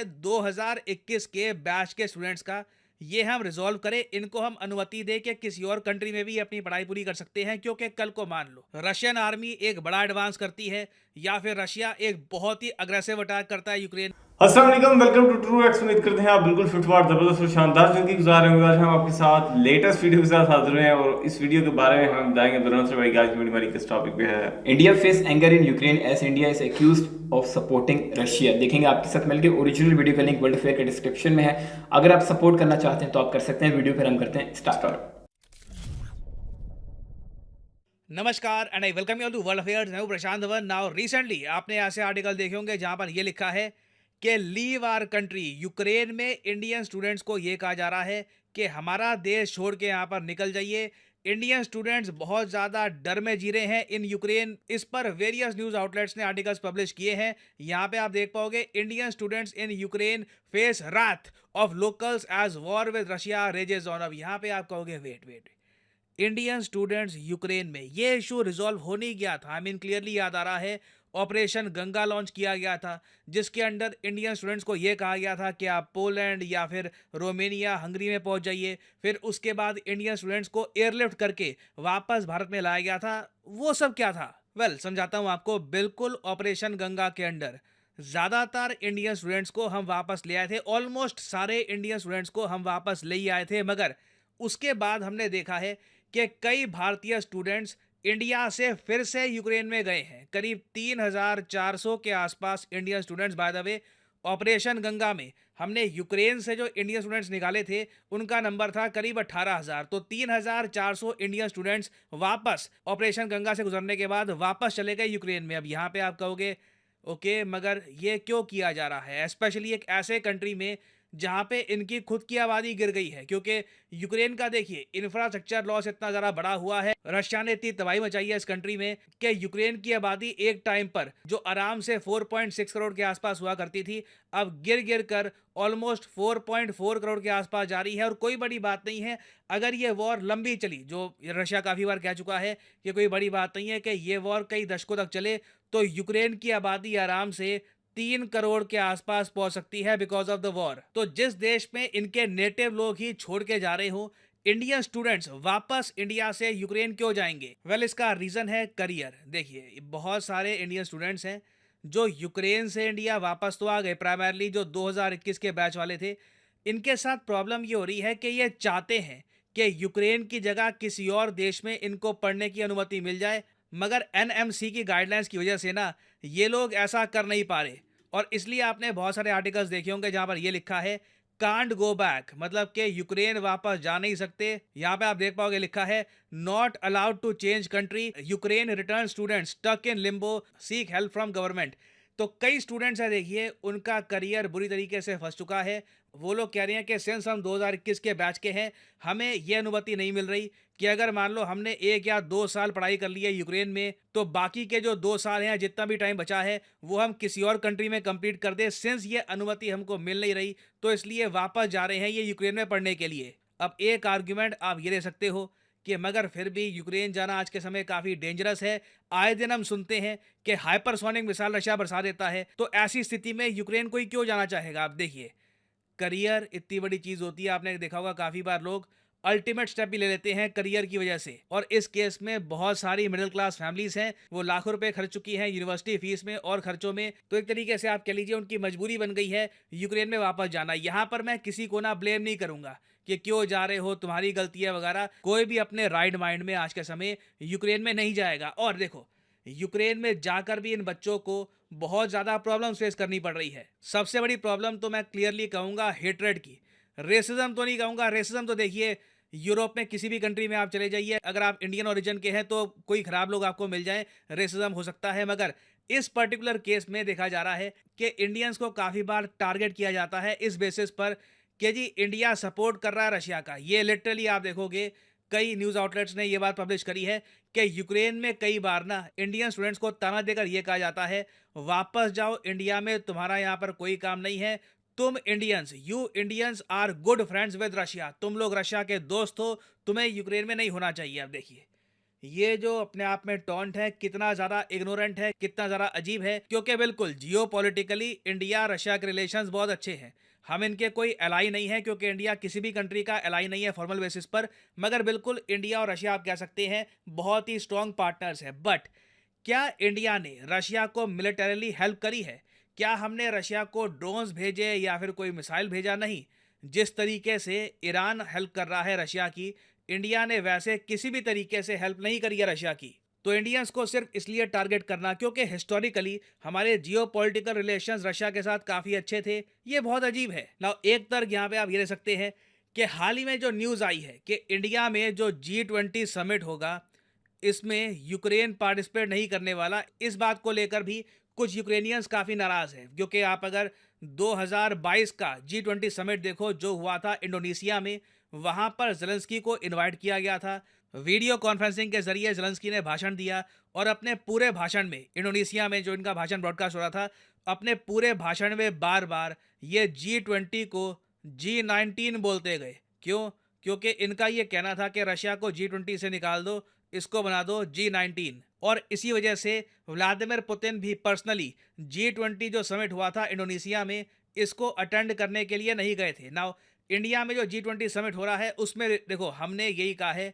है 2021 के बैच के स्टूडेंट्स का, ये हम रिजॉल्व करें, इनको हम अनुमति दें कि किसी और कंट्री में भी अपनी पढ़ाई पूरी कर सकते हैं। क्योंकि कल को मान लो रशियन आर्मी एक बड़ा एडवांस करती है या फिर रशिया एक बहुत ही अग्रेसिव अटैक करता है यूक्रेन। अस्सलाम वालेकुम, वेलकम टू ट्रू एक्स। उम्मीद करते हैं आप बिल्कुल फिटफाट जबरदस्त और शानदार जिंदगी गुजार रहे होंगे। आज हम आपके साथ लेटेस्ट वीडियो के साथ हाजिर हैं और इस वीडियो के बारे में हम बताएंगे दुरंत से भाई। आज की वीडियो हमारी किस टॉपिक पे है? India face anger in Ukraine S India is accused of supporting Russia. देखेंगे आपके साथ मिलकर। ओरिजिनल वीडियो का लिंक वर्ल्ड अफेयर के डिस्क्रिप्शन में है। अगर आप सपोर्ट करना चाहते हैं तो आप कर सकते हैं। वीडियो फिर हम करते हैं स्टार्ट। नमस्कार and I welcome you to world affairs. मैं हूं प्रशांत धवन। नाउ रिसेंटली आपने ऐसे आर्टिकल देखे होंगे जहां पर यह लिखा है कि लीव आवर कंट्री। यूक्रेन में इंडियन स्टूडेंट्स को यह कहा जा रहा है कि हमारा देश छोड़ के यहां पर निकल जाइए। इंडियन स्टूडेंट्स बहुत ज़्यादा डर में जी रहे हैं इन यूक्रेन। इस पर वेरियस न्यूज़ आउटलेट्स ने आर्टिकल्स पब्लिश किए हैं। यहाँ पे आप देख पाओगे Indian students in Ukraine face wrath of locals as war with Russia rages on. अब यहाँ पे आप कहोगे wait wait, Indian students Ukraine में ये इशू रिजॉल्व हो नहीं गया था। आई मीन क्लियरली याद आ रहा है ऑपरेशन गंगा लॉन्च किया गया था जिसके अंडर इंडियन स्टूडेंट्स को ये कहा गया था कि आप पोलैंड या फिर रोमेनिया हंगरी में पहुंच जाइए। फिर उसके बाद इंडियन स्टूडेंट्स को एयरलिफ्ट करके वापस भारत में लाया गया था। वो सब क्या था? वेल समझाता हूँ आपको। बिल्कुल ऑपरेशन गंगा के अंडर ज़्यादातर इंडियन स्टूडेंट्स को हम वापस ले आए थे। ऑलमोस्ट सारे इंडियन स्टूडेंट्स को हम वापस ले ही आए थे। मगर उसके बाद हमने देखा है कि कई भारतीय स्टूडेंट्स इंडिया से फिर से यूक्रेन में गए हैं। करीब 3,400 के आसपास Indian students. By the way operation Ganga में हमने यूक्रेन से जो इंडियन स्टूडेंट्स निकाले थे उनका नंबर था करीब 18,000। तो 3,400 इंडियन स्टूडेंट्स वापस ऑपरेशन गंगा से गुजरने के बाद वापस चले गए यूक्रेन में। अब यहाँ पे आप कहोगे ओके मगर ये क्यों किया जा रहा है, स्पेशली एक ऐसे कंट्री में जहाँ पे इनकी खुद की आबादी गिर गई है। क्योंकि यूक्रेन का देखिए इंफ्रास्ट्रक्चर लॉस इतना ज़्यादा बड़ा हुआ है, रशिया ने इतनी तबाही मचाई है इस कंट्री में कि यूक्रेन की आबादी एक टाइम पर जो आराम से 4.6 करोड़ के आसपास हुआ करती थी, अब गिर गिर कर ऑलमोस्ट 4.4 करोड़ के आसपास जा रही है। और कोई बड़ी बात नहीं है अगर ये वॉर लंबी चली, जो रशिया काफ़ी बार कह चुका है कि कोई बड़ी बात नहीं है कि ये वॉर कई दशकों तक चले, तो यूक्रेन की आबादी आराम से 3 करोड़ के आसपास पहुंच सकती है बिकॉज ऑफ द वॉर। तो जिस देश में इनके नेटिव लोग ही छोड़ के जा रहे हो, इंडियन स्टूडेंट्स वापस इंडिया से यूक्रेन क्यों जाएंगे? वेल इसका रीजन है करियर। देखिए बहुत सारे इंडियन स्टूडेंट्स हैं जो यूक्रेन से इंडिया वापस तो आ गए, प्राइमरली जो 2021 के बैच वाले थे। इनके साथ प्रॉब्लम ये हो रही है कि ये चाहते हैं कि यूक्रेन की जगह किसी और देश में इनको पढ़ने की अनुमति मिल जाए, मगर एनएमसी की गाइडलाइंस की वजह से ना ये लोग ऐसा कर नहीं पा रहे। और इसलिए आपने बहुत सारे आर्टिकल्स देखे होंगे जहां पर ये लिखा है कांट गो बैक, मतलब कि यूक्रेन वापस जा नहीं सकते। यहाँ पे आप देख पाओगे लिखा है not allowed to change country, Ukraine return students stuck in limbo, seek help from government. तो कई स्टूडेंट्स हैं देखिए उनका करियर बुरी तरीके से फंस चुका है। वो लोग कह रहे हैं कि सिंस हम 2021 के बैच के हैं हमें ये अनुमति नहीं मिल रही कि अगर मान लो हमने 1 या 2 साल पढ़ाई कर ली है यूक्रेन में, तो बाकी के जो 2 साल हैं जितना भी टाइम बचा है वो हम किसी और कंट्री में कंप्लीट कर दे। सिंस ये अनुमति हमको मिल नहीं रही तो इसलिए वापस जा रहे हैं ये यूक्रेन में पढ़ने के लिए। अब एक आर्ग्यूमेंट आप ये दे सकते हो कि मगर फिर भी यूक्रेन जाना आज के समय काफ़ी डेंजरस है। आए दिन हम सुनते हैं कि हाइपरसोनिक मिसाइल रशिया बरसा देता है, तो ऐसी स्थिति में यूक्रेन कोई क्यों जाना चाहेगा? आप देखिए करियर इतनी बड़ी चीज़ होती है, आपने देखा होगा काफ़ी बार लोग अल्टीमेट स्टेप भी ले लेते हैं करियर की वजह से। और इस केस में बहुत सारी मिडिल क्लास फैमिलीज हैं, वो लाखों रुपए खर्च चुकी हैं यूनिवर्सिटी फीस में और खर्चों में। तो एक तरीके से आप कह लीजिए उनकी मजबूरी बन गई है यूक्रेन में वापस जाना। यहाँ पर मैं किसी को ना ब्लेम नहीं करूंगा कि क्यों जा रहे हो, तुम्हारी गलती है वगैरह। कोई भी अपने राइट माइंड में आज के समय यूक्रेन में नहीं जाएगा। और देखो यूक्रेन में जाकर भी इन बच्चों को बहुत ज़्यादा प्रॉब्लम फेस करनी पड़ रही है। सबसे बड़ी प्रॉब्लम तो मैं क्लियरली कहूँगा हेट्रेड की। रेसिज्म तो नहीं कहूँगा, रेसिज्म तो देखिए यूरोप में किसी भी कंट्री में आप चले जाइए, अगर आप इंडियन ओरिजिन के हैं तो कोई ख़राब लोग आपको मिल जाएं, रेसिज्म हो सकता है। मगर इस पर्टिकुलर केस में देखा जा रहा है कि इंडियंस को काफ़ी बार टारगेट किया जाता है इस बेसिस पर कि जी इंडिया सपोर्ट कर रहा है रशिया का। ये लिटरली आप देखोगे कई न्यूज़ आउटलेट्स ने ये बात पब्लिश करी है कि यूक्रेन में कई बार ना इंडियन स्टूडेंट्स को ताना देकर ये कहा जाता है वापस जाओ इंडिया में, तुम्हारा यहाँ पर कोई काम नहीं है। तुम Indians, you Indians are good friends with Russia, तुम लोग रशिया के दोस्त हो, तुम्हें यूक्रेन में नहीं होना चाहिए। अब देखिए ये जो अपने आप में टॉन्ट है कितना ज़्यादा इग्नोरेंट है, कितना ज़्यादा अजीब है, क्योंकि बिल्कुल जियोपॉलिटिकली इंडिया रशिया के रिलेशंस बहुत अच्छे हैं। हम इनके कोई एलाई नहीं है, क्योंकि इंडिया किसी भी कंट्री का एलाई नहीं है फॉर्मल बेसिस पर, मगर बिल्कुल इंडिया और रशिया आप कह सकते हैं बहुत ही स्ट्रॉन्ग पार्टनर्स हैं। बट क्या इंडिया ने रशिया को मिलिटरीली हेल्प करी है? क्या हमने रशिया को ड्रोन्स भेजे या फिर कोई मिसाइल भेजा? नहीं। जिस तरीके से ईरान हेल्प कर रहा है रशिया की, इंडिया ने वैसे किसी भी तरीके से हेल्प नहीं करी है रशिया की। तो इंडियंस को सिर्फ इसलिए टारगेट करना क्योंकि हिस्टोरिकली हमारे जियोपॉलिटिकल रिलेशंस रशिया के साथ काफ़ी अच्छे थे, ये बहुत अजीब है। नाउ एक तर्क यहाँ पे आप ये ले सकते हैं कि हाल ही में जो न्यूज़ आई है कि इंडिया में जो G20 समिट होगा, इसमें यूक्रेन पार्टिसिपेट नहीं करने वाला, इस बात को लेकर भी कुछ यूक्रेनियंस काफ़ी नाराज़ हैं। क्योंकि आप अगर 2022 का G20 समिट देखो जो हुआ था इंडोनेशिया में, वहाँ पर ज़ेलेंस्की को इनवाइट किया गया था। वीडियो कॉन्फ्रेंसिंग के ज़रिए ज़ेलेंस्की ने भाषण दिया और अपने पूरे भाषण में, इंडोनेशिया में जो इनका भाषण ब्रॉडकास्ट हो रहा था, अपने पूरे भाषण में बार बार ये G20 को G19 बोलते गए। क्यों? क्योंकि इनका ये कहना था कि रशिया को G20 से निकाल दो, इसको बना दो G19। और इसी वजह से व्लादिमीर पुतिन भी पर्सनली G20 जो समिट हुआ था इंडोनेशिया में, इसको अटेंड करने के लिए नहीं गए थे। नाउ इंडिया में जो G20 समिट हो रहा है उसमें देखो हमने यही कहा है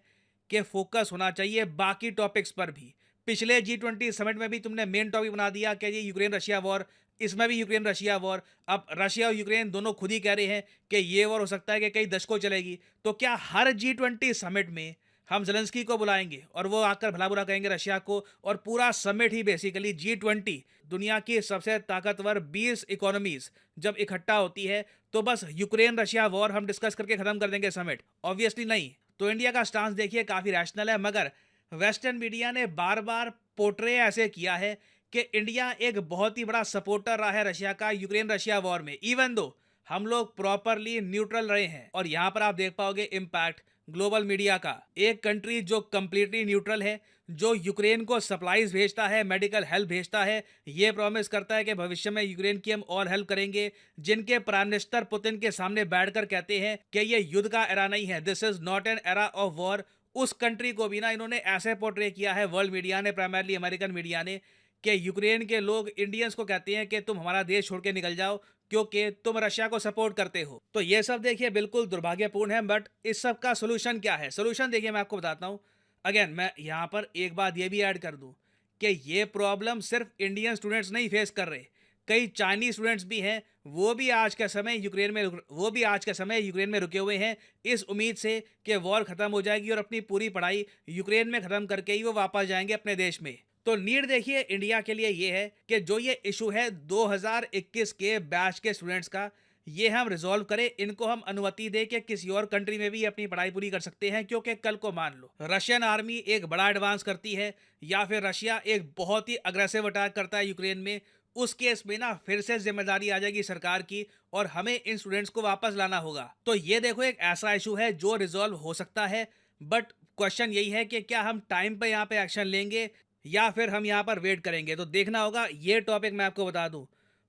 कि फोकस होना चाहिए बाकी टॉपिक्स पर भी। पिछले G20 समिट में भी तुमने मेन टॉपिक बना दिया कि ये यूक्रेन रशिया वॉर, इसमें भी यूक्रेन रशिया वॉर। अब रशिया और यूक्रेन दोनों खुद ही कह रहे हैं कि ये वॉर हो सकता है कि कई दशकों चलेगी। तो क्या हर G20 समिट में हम ज़ेलेंस्की को बुलाएंगे और वो आकर भला बुरा कहेंगे रशिया को, और पूरा समिट ही बेसिकली G20 दुनिया की सबसे ताकतवर 20 इकोनॉमीज जब इकट्ठा होती है तो बस यूक्रेन रशिया वॉर हम डिस्कस करके ख़त्म कर देंगे समिट? ऑब्वियसली नहीं। तो इंडिया का स्टांस देखिए काफ़ी रैशनल है, मगर वेस्टर्न मीडिया ने बार बार पोर्ट्रे ऐसे किया है कि इंडिया एक बहुत ही बड़ा सपोर्टर रहा है रशिया का यूक्रेन रशिया वॉर में, इवन दो हम लोग प्रॉपरली न्यूट्रल रहे हैं। और यहाँ पर आप देख पाओगे इम्पैक्ट ग्लोबल मीडिया का। एक कंट्री जो कंप्लीटली न्यूट्रल है, जो यूक्रेन को सप्लाईज भेजता है, मेडिकल हेल्प भेजता है, ये प्रॉमिस करता है कि भविष्य में यूक्रेन की हम और हेल्प करेंगे, जिनके प्राइम मिनिस्टर पुतिन के सामने बैठकर कहते हैं कि ये युद्ध का एरा नहीं है, this is not an era of war. उस कंट्री को भी ना इन्होंने ऐसे पोर्ट्रे किया है वर्ल्ड मीडिया ने, प्राइमरली अमेरिकन मीडिया ने, कि यूक्रेन के लोग इंडियंस को कहते हैं कि तुम हमारा देश छोड़ के निकल जाओ क्योंकि तुम रशिया को सपोर्ट करते हो। तो ये सब देखिए बिल्कुल दुर्भाग्यपूर्ण है। बट इस सब का सोल्यूशन क्या है? सोल्यूशन देखिए मैं आपको बताता हूँ। अगेन मैं यहाँ पर एक बात ये भी ऐड कर दूँ कि ये प्रॉब्लम सिर्फ इंडियन स्टूडेंट्स नहीं फेस कर रहे, कई चाइनीज स्टूडेंट्स भी हैं, वो भी आज के समय यूक्रेन में रुके हुए हैं इस उम्मीद से कि वॉर ख़त्म हो जाएगी और अपनी पूरी पढ़ाई यूक्रेन में ख़त्म करके ही वो वापस जाएंगे अपने देश में। तो नीड देखिए इंडिया के लिए ये है कि जो ये इशू है 2021 के बैच के स्टूडेंट्स का, ये हम रिजॉल्व करें, इनको हम अनुमति दें कि किसी और कंट्री में भी अपनी पढ़ाई पूरी कर सकते हैं। क्योंकि कल को मान लो रशियन आर्मी एक बड़ा एडवांस करती है या फिर रशिया एक बहुत ही अग्रेसिव अटैक करता है यूक्रेन में, उस केस में ना फिर से जिम्मेदारी आ जाएगी सरकार की और हमें इन स्टूडेंट्स को वापस लाना होगा। तो ये देखो एक ऐसा इशू है जो रिजॉल्व हो सकता है। बट क्वेश्चन यही है कि क्या हम टाइम पे यहाँ पे एक्शन लेंगे या फिर हम यहाँ पर वेट करेंगे? तो देखना होगा। ये टॉपिक मैं आपको बता दूं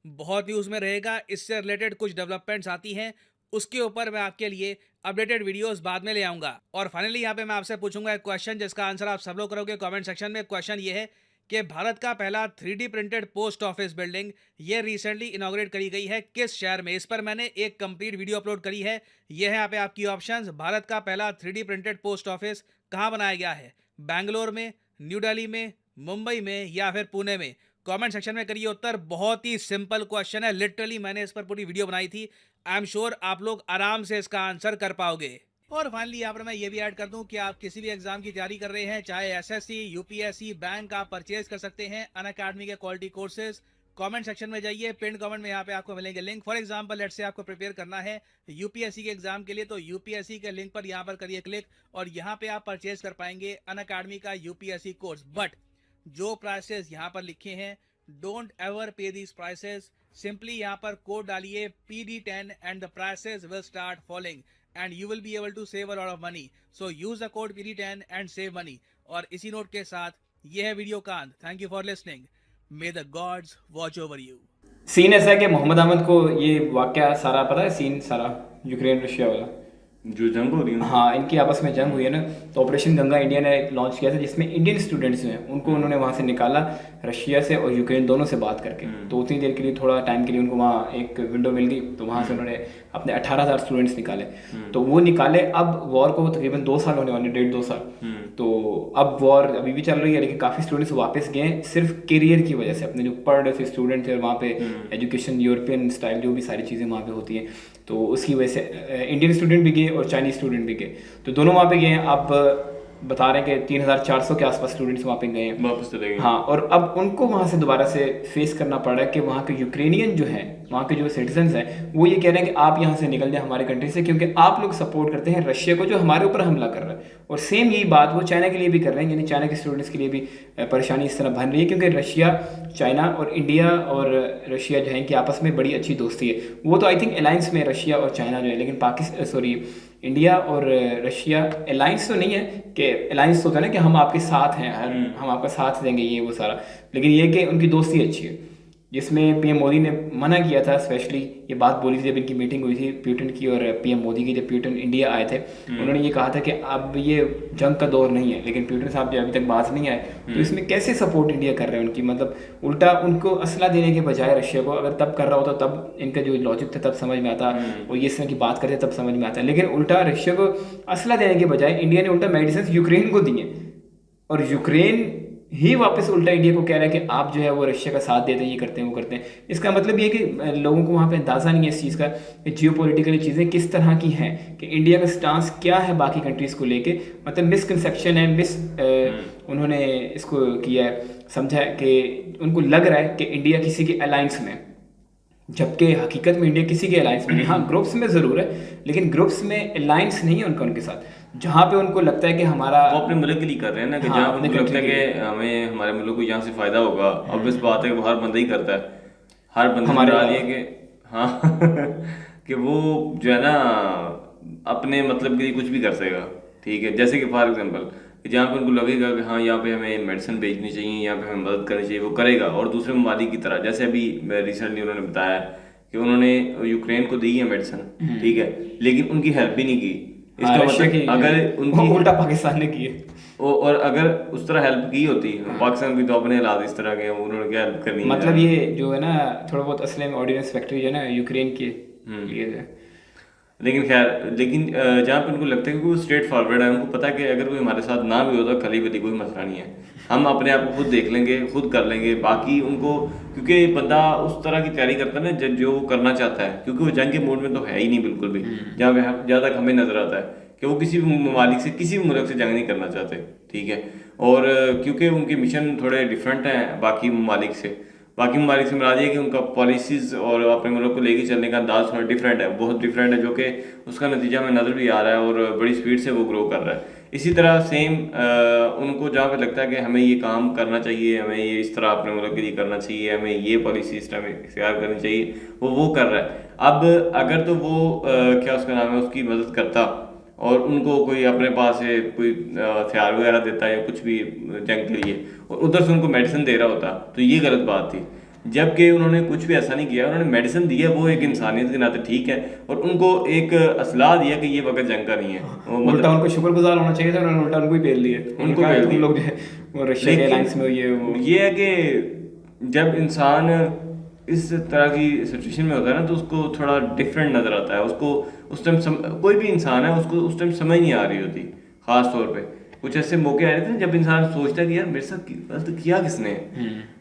बहुत न्यूज़ में रहेगा, इससे रिलेटेड कुछ डेवलपमेंट्स आती हैं, उसके ऊपर मैं आपके लिए अपडेटेड वीडियोस बाद में ले आऊँगा। और फाइनली यहाँ पे मैं आपसे पूछूंगा एक क्वेश्चन जिसका आंसर आप सब लोग करोगे कमेंट सेक्शन में। क्वेश्चन ये है कि भारत का पहला 3D printed post office building ये रिसेंटली इनॉग्रेट करी गई है किस शहर में? इस पर मैंने एक कंप्लीट वीडियो अपलोड करी है। ये है यहाँ पे आपकी ऑप्शंस। भारत का पहला 3D प्रिंटेड पोस्ट ऑफिस कहाँ बनाया गया है? बैंगलोर में, न्यू दिल्ली में, मुंबई में या फिर पुणे में? कमेंट सेक्शन में करिए उत्तर। बहुत ही सिंपल क्वेश्चन है, लिटरली मैंने इस पर पूरी वीडियो बनाई थी। आई एम श्योर आप लोग आराम से इसका आंसर कर पाओगे। और फाइनली यहाँ पर मैं ये भी ऐड कर दूं कि आप किसी भी एग्जाम की तैयारी कर रहे हैं, चाहे एसएससी, यूपीएससी, बैंक, आप परचेज कर सकते हैं अनअकैडमी के क्वालिटी कोर्सेज। कमेंट सेक्शन में जाइए, पिन कमेंट में यहाँ पे आपको मिलेंगे link. For example let's say आपको प्रिपेयर करना है यूपीएससी के एग्जाम के लिए, तो यूपीएससी के लिंक पर यहाँ पर करिए क्लिक और यहाँ पे आप परचेज कर पाएंगे अनअकैडमी का यूपीएससी कोर्स। बट जो प्राइसेस यहाँ पर लिखे हैं, डोंट एवर पे दीज प्राइसेस। सिंपली यहाँ पर कोड डालिए PD10 and the prices will start falling and you will be able to save a lot of money. So use the code PD10 and save money. और इसी note के साथ ये है video का अंत। Thank you for listening. May the gods watch over you. Scene ऐसा है कि मोहम्मद अहमद को ये वाकया सारा पता है, सीन सारा यूक्रेन रशिया वाला। जो जंग हो रही है। हाँ, इनकी आपस में जंग हुई है ना, तो ऑपरेशन गंगा इंडिया ने लॉन्च किया था, जिसमें इंडियन स्टूडेंट्स जो हैं उनको उन्होंने वहाँ से निकाला, रशिया से और यूक्रेन दोनों से बात करके। तो उतनी देर के लिए, थोड़ा टाइम के लिए उनको वहाँ एक विंडो मिल गई, तो वहाँ से उन्होंने अपने 18,000 स्टूडेंट्स निकाले। तो वो निकाले, अब वॉर को तकरीबन 2 साल होने वाले, 1.5-2 साल। तो अब वॉर अभी भी चल रही है, लेकिन काफ़ी स्टूडेंट्स वापस गए हैं सिर्फ करियर की वजह से। अपने जो पढ़ रहे थे स्टूडेंट थे वहाँ पे, एजुकेशन यूरोपियन स्टाइल जो भी सारी चीज़ें वहाँ पे होती हैं, तो उसकी वजह से इंडियन स्टूडेंट भी गए और चाइनीज स्टूडेंट भी गए, तो दोनों वहाँ पे गए हैं। अब बता रहे हैं कि 3,400 के आसपास स्टूडेंट्स वहाँ पे गए हैं, वापस चले गए। हाँ, और अब उनको वहाँ से दोबारा से फेस करना पड़ रहा है कि वहाँ के यूक्रेनियन जो हैं, वहाँ के जो सिटीजन्स हैं, वो ये कह रहे हैं कि आप यहाँ से निकल जाए हमारे कंट्री से, क्योंकि आप लोग सपोर्ट करते हैं रशिया को जो हमारे ऊपर हमला कर रहा है। और सेम यही बात वो चाइना के लिए भी कर रहे हैं, यानी चाइना के स्टूडेंट्स के लिए भी परेशानी इस तरह बन रही है, क्योंकि रशिया, चाइना और इंडिया और रशिया जो है कि आपस में बड़ी अच्छी दोस्ती है। वो तो आई थिंक अलायंस में रशिया और चाइना जो है, लेकिन इंडिया और रशिया अलायंस तो नहीं है, कि अलायंस तो होता है ना कि हम आपके साथ हैं, हम आपका साथ देंगे, ये वो सारा, लेकिन ये कि उनकी दोस्ती अच्छी है। जिसमें पीएम मोदी ने मना किया था, स्पेशली ये बात बोली थी जब इनकी मीटिंग हुई थी प्यूटन की और पीएम मोदी की, जब प्यूटन इंडिया आए थे, उन्होंने ये कहा था कि अब ये जंग का दौर नहीं है। लेकिन प्यूटन साहब जो अभी तक बात नहीं आए, तो इसमें कैसे सपोर्ट इंडिया कर रहे हैं उनकी, मतलब उल्टा उनको असला देने के बजाय रशिया को, अगर तब कर रहा होता तब इनका जो लॉजिक था तब समझ में आता, और ये इस तरह की बात करते तब समझ में आता, लेकिन उल्टा रशिया को असला देने के बजाय इंडिया ने उल्टा मेडिसिन यूक्रेन को दिए, और यूक्रेन ही वापस उल्टा इंडिया को कह रहा है कि आप जो है वो रशिया का साथ देते हैं, ये करते हैं, वो करते हैं। इसका मतलब ये है कि लोगों को वहाँ पे अंदाज़ा नहीं है इस चीज़ का कि जियोपॉलिटिकली चीज़ें किस तरह की हैं, कि इंडिया का स्टांस क्या है बाकी कंट्रीज़ को लेके, मतलब मिसकंसेप्शन है, उन्होंने इसको किया है, समझा है कि उनको लग रहा है कि इंडिया किसी के अलायंस में, जबकि हकीकत में इंडिया किसी के अलायंस में नहीं। हाँ, ग्रुप्स में ज़रूर है, लेकिन ग्रुप्स में अलायंस नहीं है उनका उनके साथ, जहाँ पे उनको लगता है कि हमारा, वो अपने मुल्क के लिए कर रहे हैं ना, कि हाँ, जहाँ पे उनको लगता है कि हमें हमारे मुल्क को यहाँ से फायदा होगा। ऑब्वियस बात है कि वो हर बंदा ही करता है, हर बंदा हमारे डाल ये कि हाँ कि वो जो है ना अपने मतलब के लिए कुछ भी कर सकेगा, ठीक है। जैसे कि फॉर एग्जांपल जहाँ पे उनको लगेगा कि हाँ यहाँ पे हमें मेडिसिन भेजनी चाहिए, यहाँ पे हमें मदद करनी चाहिए, वो करेगा। और दूसरे ममालिक की तरह, जैसे अभी रिसेंटली उन्होंने बताया कि उन्होंने यूक्रेन को दी है मेडिसिन, ठीक है, लेकिन उनकी हेल्प भी नहीं की। इसका मतलब अगर उनकी उल्टा पाकिस्तान ने की है, और अगर उस तरह हेल्प की होती, पाकिस्तान की तो अपने हालात इस तरह के, उन्होंने क्या हेल्प करनी है। मतलब ये जो है ना थोड़ा बहुत असले में ऑर्डिनेंस फैक्ट्री जो है ना यूक्रेन के लिए है। लेकिन खैर, लेकिन जहाँ पे उनको लगता है कि वो स्ट्रेट फॉरवर्ड है, उनको पता है कि अगर कोई हमारे साथ ना भी होता खली बली कोई मसला नहीं है, हम अपने आप को खुद देख लेंगे, खुद कर लेंगे। बाकी उनको, क्योंकि बंदा उस तरह की तैयारी करता है ना जो वो करना चाहता है, क्योंकि वो जंग के मूड में तो है ही नहीं बिल्कुल भी। जहाँ पे जहाँ तक हमें नजर आता है कि वो किसी भी ममालिक से, किसी भी मुल्क से जंग नहीं करना चाहते, ठीक है। और क्योंकि उनके मिशन थोड़े डिफरेंट हैं बाकी ममालिक से मिला दिया कि उनका पॉलिसीज़ और अपने मुल्क को लेके चलने का अंदाज थोड़ा डिफरेंट है, बहुत डिफरेंट है, जो कि उसका नतीजा हमें नज़र भी आ रहा है और बड़ी स्पीड से वो ग्रो कर रहा है। इसी तरह सेम उनको जहाँ पे लगता है कि हमें ये काम करना चाहिए, हमें ये इस तरह अपने मुल्क के लिए करना चाहिए, हमें ये पॉलिसी इस तरह इख्तियार करनी चाहिए, वो कर रहा है। अब अगर तो वो क्या उसका नाम है, उसकी मदद करता और उनको कोई अपने पास से कोई हथियार वगैरह देता या कुछ भी जंग के लिए, और उधर से उनको मेडिसिन दे रहा होता, तो ये गलत बात थी। जबकि उन्होंने कुछ भी ऐसा नहीं किया, उन्होंने मेडिसिन दी है, वो एक इंसानियत के नाते ठीक है, और उनको एक असलाह दिया कि ये वक्त जंग का नहीं है। उल्टा उनको शुक्रगुजार होना चाहिए था, उन्होंने उल्टा उनको ही पेल दिए, उनको पेल दिए लोग जो है वो रशिया के अलायंस में। ये है कि जब इंसान इस तरह की सिचुएशन में होता है ना, तो उसको थोड़ा डिफरेंट नज़र आता है। उसको उस टाइम कोई भी इंसान है, उसको उस टाइम समझ नहीं आ रही होती। ख़ास तौर पे कुछ ऐसे मौके आ रहे थे जब इंसान सोचता है कि यार मेरे साथ गलत किया किसने,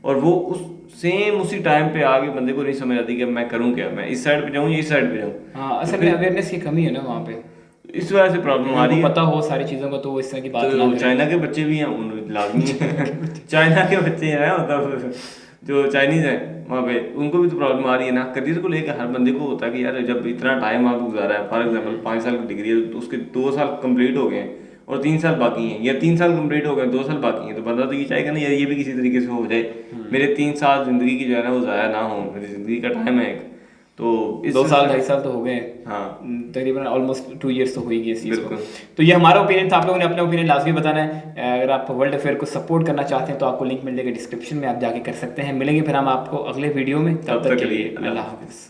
और वो उसी टाइम पे आगे बंदे को नहीं समझ आती कि मैं करूँ क्या, मैं इस साइड पे जाऊँ या इस साइड पे जाऊँ। हाँ, असल में अवेयरनेस की कमी है ना वहाँ पे, इस वजह से प्रॉब्लम आ रही है। पता हो सारी चीज़ों को तो वो इस तरह की बात तो चाइना के बच्चे भी हैं, लाजमी है चाइना के बच्चे हैं, मतलब जो चाइनीज हैं वहाँ पे, उनको भी तो प्रॉब्लम आ रही है ना। करियर को लेकर हर बंदे को होता है कि यार जब इतना टाइम आप गुजारा है, फॉर एग्जांपल 5 साल की डिग्री है, तो उसके 2 साल कंप्लीट हो गए हैं और 3 साल बाकी हैं, या 3 साल कंप्लीट हो गए 2 साल बाकी हैं, तो बंदा तो ये चाहेगा ना यार ये भी किसी तरीके से हो जाए, मेरे 3 साल जिंदगी की जो है ना वो ज़ाया ना हो, मेरी जिंदगी का टाइम है एक। तो 2 साल 2.5 साल तो हो गए, हाँ तकरीबन ऑलमोस्ट 2 ईयर्स तो हो ही गए इस चीज़ को। तो ये हमारा ओपिनियन था, आप लोगों ने अपना ओपिनियन लाजमी बताना है। अगर आप वर्ल्ड अफेयर को सपोर्ट करना चाहते हैं तो आपको लिंक मिल जाएगा डिस्क्रिप्शन में, आप जाके कर सकते हैं। मिलेंगे फिर हम आपको अगले वीडियो में, तब तक के लिए अल्लाह हाफिज़।